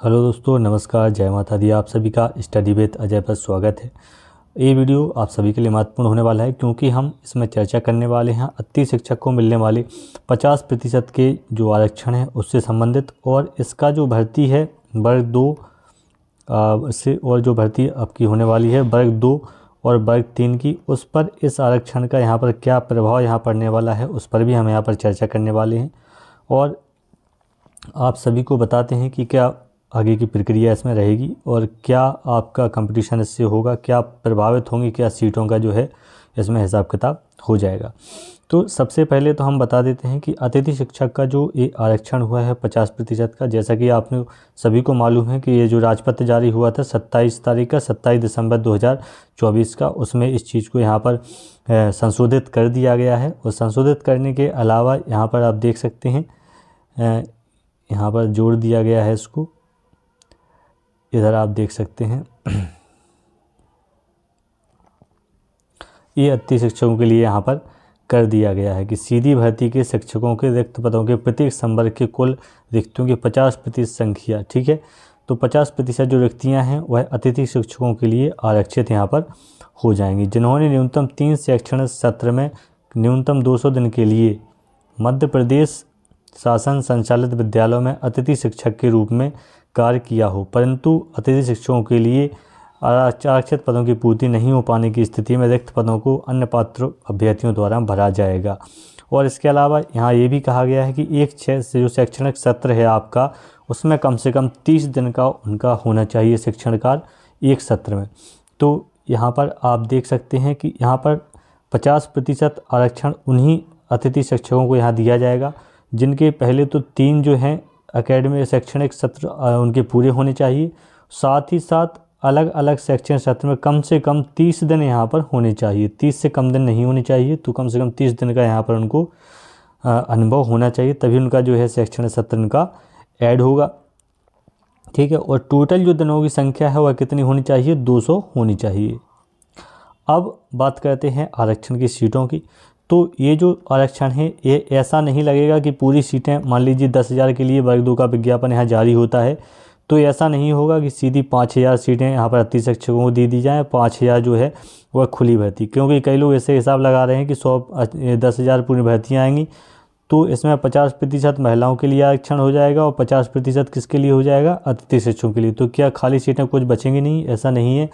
Hello दोस्तों, नमस्कार, जय माता दी। आप सभी का स्टडी विद अजय पर स्वागत है। ये वीडियो आप सभी के लिए महत्वपूर्ण होने वाला है क्योंकि हम इसमें चर्चा करने वाले हैं अति शिक्षक को मिलने वाले 50% के जो आरक्षण है उससे संबंधित, और इसका जो भर्ती है वर्ग 2 से, और जो भर्ती आपकी होने वाली है वर्ग 2 और वर्ग 3 की, उस पर इस आरक्षण का यहाँ पर क्या प्रभाव यहाँ पड़ने वाला है उस पर भी हम यहाँ पर चर्चा करने वाले हैं। और आप सभी को बताते हैं कि क्या आगे की प्रक्रिया इसमें रहेगी और क्या आपका कंपटीशन इससे होगा, क्या प्रभावित होंगी, क्या सीटों का जो है इसमें हिसाब किताब हो जाएगा। तो सबसे पहले तो हम बता देते हैं कि अतिथि शिक्षक का जो ये आरक्षण हुआ है 50% का, जैसा कि आपने सभी को मालूम है कि ये जो राजपत्र जारी हुआ था 27 तारीख का, 27 दिसंबर 2024 का, उसमें इस चीज़ को यहाँ पर संशोधित कर दिया गया है। और संशोधित करने के अलावा यहाँ पर आप देख सकते हैं यहाँ पर जोड़ दिया गया है इसको, इधर आप देख सकते हैं। ये अतिथि शिक्षकों के लिए यहाँ पर कर दिया गया है कि सीधी भर्ती के शिक्षकों के रिक्त पदों के प्रत्येक संवर्ग के कुल रिक्तियों की 50% संख्या, ठीक है, तो 50% जो रिक्तियाँ हैं वह अतिथि शिक्षकों के लिए आरक्षित यहाँ पर हो जाएंगी, जिन्होंने न्यूनतम 3 शैक्षणिक सत्र में न्यूनतम 200 दिन के लिए मध्य प्रदेश शासन संचालित विद्यालयों में अतिथि शिक्षक के रूप में कार्य किया हो, परंतु अतिथि शिक्षकों के लिए आरक्षित पदों की पूर्ति नहीं हो पाने की स्थिति में रिक्त पदों को अन्य पात्र अभ्यर्थियों द्वारा भरा जाएगा। और इसके अलावा यहाँ ये भी कहा गया है कि जो शैक्षणिक सत्र है आपका, उसमें कम से कम 30 दिन का उनका होना चाहिए शिक्षण कार्य एक सत्र में। तो यहाँ पर आप देख सकते हैं कि यहाँ पर 50% आरक्षण उन्हीं अतिथि शिक्षकों को यहाँ दिया जाएगा जिनके पहले तो 3 जो हैं एकेडमिक शैक्षणिक सत्र उनके पूरे होने चाहिए, साथ ही साथ अलग अलग शैक्षणिक सत्र में कम से कम 30 दिन यहाँ पर होने चाहिए, 30 से कम दिन नहीं होने चाहिए। तो कम से कम 30 दिन का यहाँ पर उनको अनुभव होना चाहिए, तभी उनका जो है शैक्षणिक सत्र उनका ऐड होगा, ठीक है। और टोटल जो दिनों की संख्या है वह कितनी होनी चाहिए, 200 होनी चाहिए। अब बात करते हैं आरक्षण की सीटों की। तो ये जो आरक्षण है ये ऐसा नहीं लगेगा कि पूरी सीटें, मान लीजिए 10,000 के लिए वर्ग 2 का विज्ञापन यहाँ जारी होता है, तो ऐसा नहीं होगा कि सीधी 5,000 सीटें यहाँ पर अतिथि शिक्षकों को दे दी जाएँ, 5,000 जो है वह खुली भर्ती, क्योंकि कई लोग ऐसे हिसाब लगा रहे हैं कि 10,000 पूरी भर्तियाँ आएंगी, तो इसमें 50% महिलाओं के लिए आरक्षण हो जाएगा और 50% किसके लिए हो जाएगा, अतिथि शिक्षकों के लिए। तो क्या खाली सीटें कुछ बचेंगी नहीं? ऐसा नहीं है।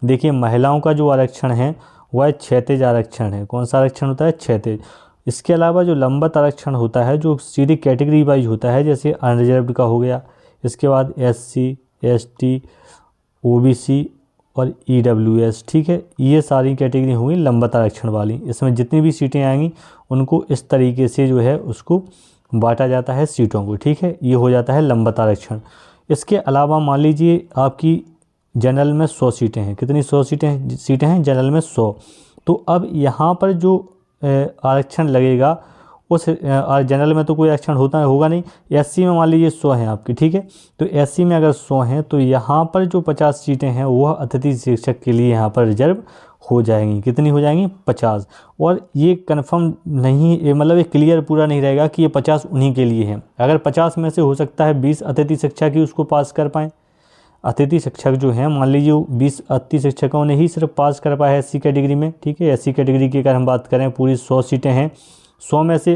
देखिए, महिलाओं का जो आरक्षण है वह क्षैतिज आरक्षण है। कौन सा आरक्षण होता है? क्षैतिज। इसके अलावा जो लंबत आरक्षण होता है जो सीधी कैटेगरी वाइज होता है, जैसे अनरिजर्व्ड का हो गया, इसके बाद SC, ST, OBC और EWS, ठीक है, ये सारी कैटेगरी होंगी लंबत आरक्षण वाली। इसमें जितनी भी सीटें आएंगी उनको इस तरीके से जो है उसको बांटा जाता है सीटों को, ठीक है, ये हो जाता है लंबत आरक्षण। इसके अलावा मान लीजिए आपकी जनरल में 100 सीटें हैं। कितनी? 100 सीटें हैं जनरल में 100। तो अब यहाँ पर जो आरक्षण लगेगा उस जनरल में तो कोई आरक्षण होगा नहीं। SC में मान लीजिए 100 हैं आपकी, ठीक है, तो SC में अगर 100 हैं तो यहाँ पर जो 50 सीटें हैं वह अतिथि शिक्षक के लिए यहाँ पर रिजर्व हो जाएंगी। कितनी हो जाएंगी? 50। और ये कन्फर्म नहीं, मतलब ये क्लियर पूरा नहीं रहेगा कि ये 50 उन्हीं के लिए हैं। अगर 50 में से हो सकता है 20 अतिथि शिक्षक ही उसको पास कर पाएँ। अतिथि शिक्षक जो हैं, मान लीजिए 20 अतिथि शिक्षकों ने ही सिर्फ पास कर पाया है SC कैटेगरी में, ठीक है। SC कैटेगरी की अगर हम बात करें, पूरी 100 सीटें हैं, 100 में से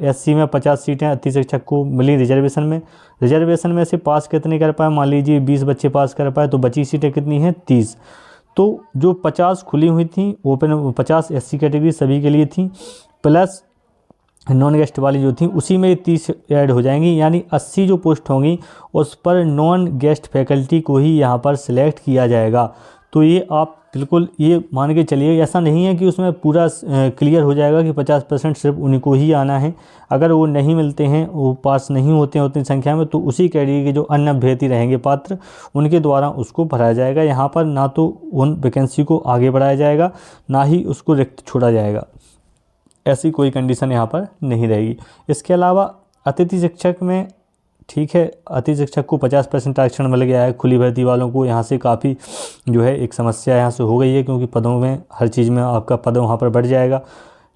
SC में 50 सीटें अतिथि शिक्षक को मिली रिजर्वेशन में। रिजर्वेशन में से पास कितने कर पाए? मान लीजिए 20 बच्चे पास कर पाए, तो बची सीटें कितनी हैं? 30। तो जो 50 खुली हुई थी ओपन, 50 SC कैटेगरी सभी के लिए थी, प्लस नॉन गेस्ट वाली जो थी उसी में 30 ऐड हो जाएंगी, यानी 80 जो पोस्ट होंगी उस पर नॉन गेस्ट फैकल्टी को ही यहाँ पर सिलेक्ट किया जाएगा। तो ये आप बिल्कुल ये मान के चलिए, ऐसा नहीं है कि उसमें पूरा क्लियर हो जाएगा कि 50% सिर्फ उन्हीं को ही आना है। अगर वो नहीं मिलते हैं, वो पास नहीं होते हैं उतनी संख्या में, तो उसी कैटेगरी के जो अन्य अभ्यर्थी रहेंगे पात्र, उनके द्वारा उसको भराया जाएगा। यहाँ पर ना तो उन वैकेंसी को आगे बढ़ाया जाएगा, ना ही उसको रिक्त छोड़ा जाएगा। ऐसी कोई कंडीशन यहाँ पर नहीं रहेगी। इसके अलावा अतिथि शिक्षक में, ठीक है, अतिथि शिक्षक को 50% आरक्षण मिल गया है। खुली भर्ती वालों को यहाँ से काफ़ी जो है एक समस्या यहाँ से हो गई है, क्योंकि पदों में हर चीज़ में आपका पद वहाँ पर बढ़ जाएगा।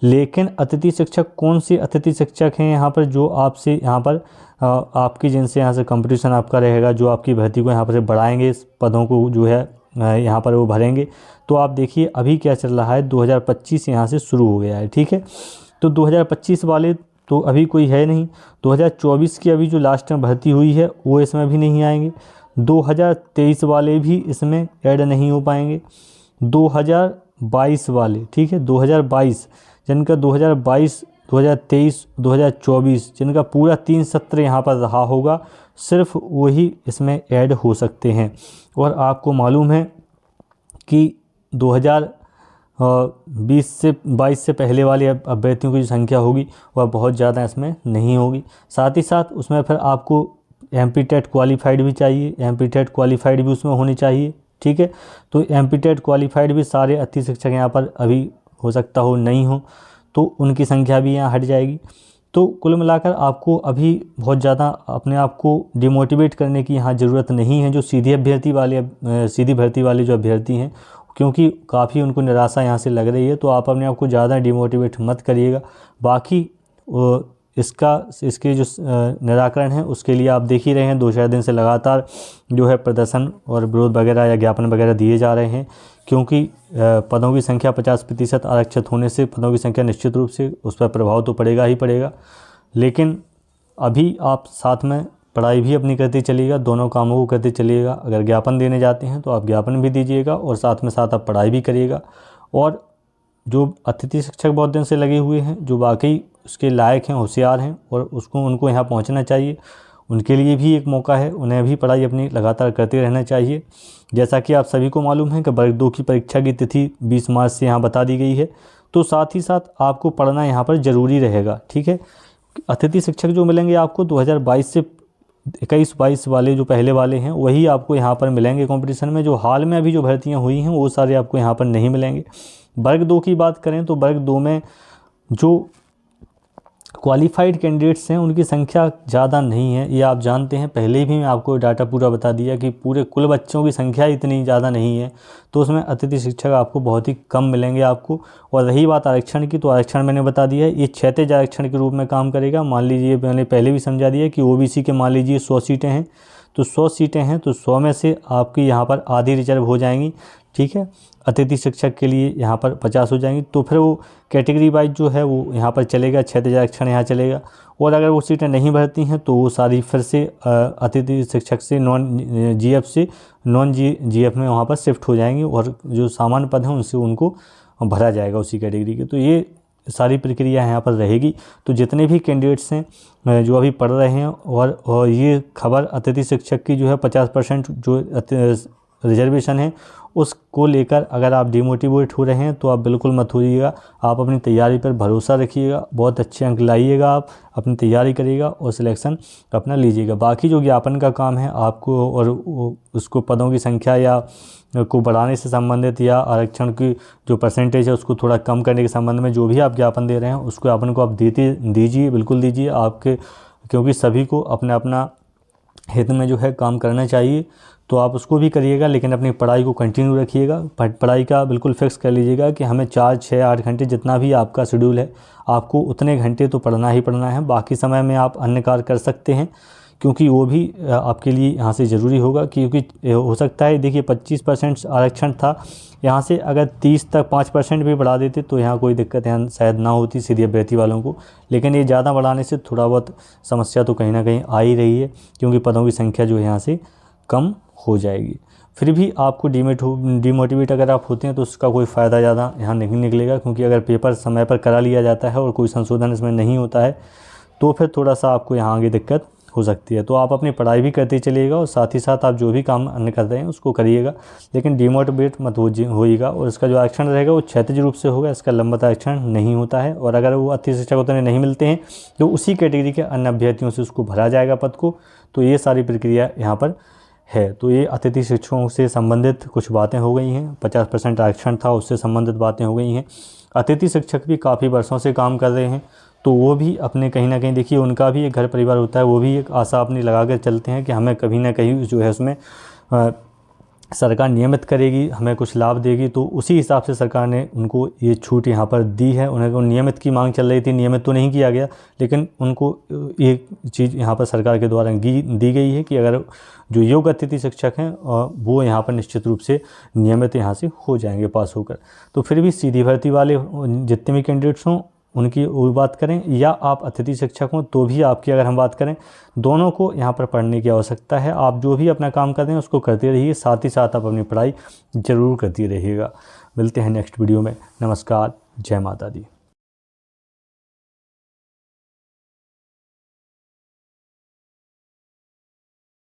लेकिन अतिथि शिक्षक कौन से अतिथि शिक्षक हैं यहाँ पर, जो आपसे यहाँ पर आपकी जिनसे यहाँ से कंपटीशन आपका रहेगा, जो आपकी भर्ती को यहाँ पर बढ़ाएंगे, इस पदों को जो है यहाँ पर वो भरेंगे। तो आप देखिए अभी क्या चल रहा है, 2025 यहाँ से शुरू हो गया है, ठीक है। तो 2025 वाले तो अभी कोई है नहीं, 2024 की अभी जो लास्ट में भर्ती हुई है वो इसमें भी नहीं आएंगे, 2023 वाले भी इसमें ऐड नहीं हो पाएंगे, 2022 वाले, ठीक है, 2022 जिनका 2022, 2023, 2024 जिनका पूरा 3 सत्र यहाँ पर रहा होगा, सिर्फ वही इसमें ऐड हो सकते हैं। और आपको मालूम है कि 2020 से 22 से पहले वाले अभ्यर्थियों की जो संख्या होगी वह बहुत ज़्यादा इसमें नहीं होगी। साथ ही साथ उसमें फिर आपको एमपी-टेट क्वालिफाइड भी चाहिए, एमपी-टेट क्वालिफाइड भी उसमें होनी चाहिए, ठीक है। तो एमपी-टेट क्वालिफाइड भी सारे अतिथि शिक्षक यहाँ पर अभी हो सकता हो नहीं हो, तो उनकी संख्या भी यहाँ हट जाएगी। तो कुल मिलाकर आपको अभी बहुत ज़्यादा अपने आप को डिमोटिवेट करने की यहाँ ज़रूरत नहीं है, जो सीधी भर्ती वाले जो अभ्यर्थी हैं, क्योंकि काफ़ी उनको निराशा यहाँ से लग रही है। तो आप अपने आप को ज़्यादा डिमोटिवेट मत करिएगा। बाकी इसके जो निराकरण है उसके लिए आप देख ही रहे हैं, 2-4 दिन से लगातार जो है प्रदर्शन और विरोध वगैरह या ज्ञापन वगैरह दिए जा रहे हैं, क्योंकि पदों की संख्या 50% आरक्षित होने से पदों की संख्या निश्चित रूप से उस पर प्रभाव तो पड़ेगा ही पड़ेगा। लेकिन अभी आप साथ में पढ़ाई भी अपनी करते चलिएगा, दोनों कामों को करते चलिएगा। अगर ज्ञापन देने जाते हैं तो आप ज्ञापन भी दीजिएगा और साथ में साथ आप पढ़ाई भी करिएगा। और जो अतिथि शिक्षक बहुत दिन से लगे हुए हैं, जो वाकई उसके लायक हैं, होशियार हैं और उनको यहाँ पहुँचना चाहिए, उनके लिए भी एक मौका है, उन्हें भी पढ़ाई अपनी लगातार करते रहना चाहिए। जैसा कि आप सभी को मालूम है कि वर्ग 2 की परीक्षा की तिथि 20 मार्च से यहाँ बता दी गई है, तो साथ ही साथ आपको पढ़ना यहाँ पर ज़रूरी रहेगा, ठीक है। अतिथि शिक्षक जो मिलेंगे आपको 2022 से 21-22 वाले जो पहले वाले हैं वही आपको यहाँ पर मिलेंगे कंपटीशन में। जो हाल में अभी जो भर्तियाँ हुई हैं वो सारे आपको यहाँ पर नहीं मिलेंगे। वर्ग 2 की बात करें तो वर्ग 2 में जो क्वालिफाइड कैंडिडेट्स हैं उनकी संख्या ज़्यादा नहीं है, ये आप जानते हैं। पहले भी मैं आपको डाटा पूरा बता दिया कि पूरे कुल बच्चों की संख्या इतनी ज़्यादा नहीं है, तो उसमें अतिथि शिक्षक आपको बहुत ही कम मिलेंगे आपको। और रही बात आरक्षण की, तो आरक्षण मैंने बता दिया है, ये क्षैतिज आरक्षण के रूप में काम करेगा। मान लीजिए मैंने पहले भी समझा दिया कि ओबीसी के मान लीजिए 100 सीटें हैं, तो 100 सीटें हैं तो 100 में से आपकी यहाँ पर आधी रिजर्व हो जाएंगी, ठीक है। अतिथि शिक्षक के लिए यहाँ पर 50 हो जाएंगी, तो फिर वो कैटेगरी वाइज जो है वो यहाँ पर चलेगा, क्षैतिज आरक्षण यहाँ चलेगा। और अगर वो सीटें नहीं भरती हैं तो वो सारी फिर से अतिथि शिक्षक से नॉन जीएफ में वहाँ पर शिफ्ट हो जाएंगी और जो सामान्य पद हैं उनसे उनको भरा जाएगा उसी कैटेगरी के। तो ये सारी प्रक्रिया यहाँ पर रहेगी। तो जितने भी कैंडिडेट्स हैं जो अभी पढ़ रहे हैं और ये खबर अतिथि शिक्षक की जो है 50% जो रिजर्वेशन है उसको लेकर अगर आप डिमोटिवेट हो रहे हैं तो आप बिल्कुल मत होइएगा। आप अपनी तैयारी पर भरोसा रखिएगा, बहुत अच्छे अंक लाइएगा, आप अपनी तैयारी करिएगा और सिलेक्शन अपना लीजिएगा। बाकी जो ज्ञापन का काम है आपको और उसको पदों की संख्या या को बढ़ाने से संबंधित या आरक्षण की जो परसेंटेज है उसको थोड़ा कम करने के संबंध में जो भी आप ज्ञापन दे रहे हैं उसको ज्ञापन को आप दीजिए, बिल्कुल दीजिए आपके, क्योंकि सभी को अपना अपना हित में जो है काम करना चाहिए। तो आप उसको भी करिएगा, लेकिन अपनी पढ़ाई को कंटिन्यू रखिएगा। पढ़ाई का बिल्कुल फिक्स कर लीजिएगा कि हमें 4, 6, 8 घंटे जितना भी आपका शेड्यूल है आपको उतने घंटे तो पढ़ना ही पढ़ना है। बाकी समय में आप अन्य कार्य कर सकते हैं, क्योंकि वो भी आपके लिए यहाँ से ज़रूरी होगा। क्योंकि हो सकता है, देखिए 25% आरक्षण था, यहाँ से अगर 30 तक 5% भी बढ़ा देते तो यहाँ कोई दिक्कत यहाँ शायद ना होती सीधी अभ्यर्थी वालों को। लेकिन ये ज़्यादा बढ़ाने से थोड़ा बहुत समस्या तो कहीं ना कहीं आ ही रही है, क्योंकि पदों की संख्या जो है यहाँ से कम हो जाएगी। फिर भी आपको डिमोटिवेट अगर आप होते हैं तो उसका कोई फ़ायदा ज़्यादा यहाँ नहीं निकलेगा, क्योंकि अगर पेपर समय पर करा लिया जाता है और कोई संशोधन इसमें नहीं होता है तो फिर थोड़ा सा आपको यहाँ आगे दिक्कत हो सकती है। तो आप अपनी पढ़ाई भी करते चलिएगा और साथ ही साथ आप जो भी काम अन्य कर रहे हैं उसको करिएगा, लेकिन डिमोटिवेट मत होइएगा। और इसका जो आरक्षण रहेगा वो क्षैतिज रूप से होगा, इसका लंबवत आरक्षण नहीं होता है। और अगर वो अतिथि शिक्षक उतने नहीं मिलते हैं तो उसी कैटेगरी के अन्य अभ्यर्थियों से उसको भरा जाएगा पद को। तो ये सारी प्रक्रिया यहाँ पर है। तो ये अतिथि शिक्षकों से संबंधित कुछ बातें हो गई हैं, 50% आरक्षण था उससे संबंधित बातें हो गई हैं। अतिथि शिक्षक भी काफ़ी वर्षों से काम कर रहे हैं, तो वो भी अपने कहीं ना कहीं, देखिए उनका भी एक घर परिवार होता है, वो भी एक आशा अपनी लगा कर चलते हैं कि हमें कभी ना कहीं जो है उसमें सरकार नियमित करेगी, हमें कुछ लाभ देगी, तो उसी हिसाब से सरकार ने उनको ये छूट यहाँ पर दी है। उन्हें नियमित की मांग चल रही थी, नियमित तो नहीं किया गया, लेकिन उनको ये चीज़ यहाँ पर सरकार के द्वारा दी गई है कि अगर जो योग्य अतिथि शिक्षक हैं वो यहाँ पर निश्चित रूप से नियमित यहाँ से हो जाएंगे पास होकर। तो फिर भी सीधी भर्ती वाले जितने भी कैंडिडेट्स हों उनकी वो बात करें, या आप अतिथि शिक्षक हों तो भी आपकी अगर हम बात करें, दोनों को यहाँ पर पढ़ने की आवश्यकता है। आप जो भी अपना काम कर रहे हैं उसको करते रहिए, साथ ही साथ आप अपनी पढ़ाई ज़रूर करती रहिएगा। मिलते हैं नेक्स्ट वीडियो में। नमस्कार, जय माता दी।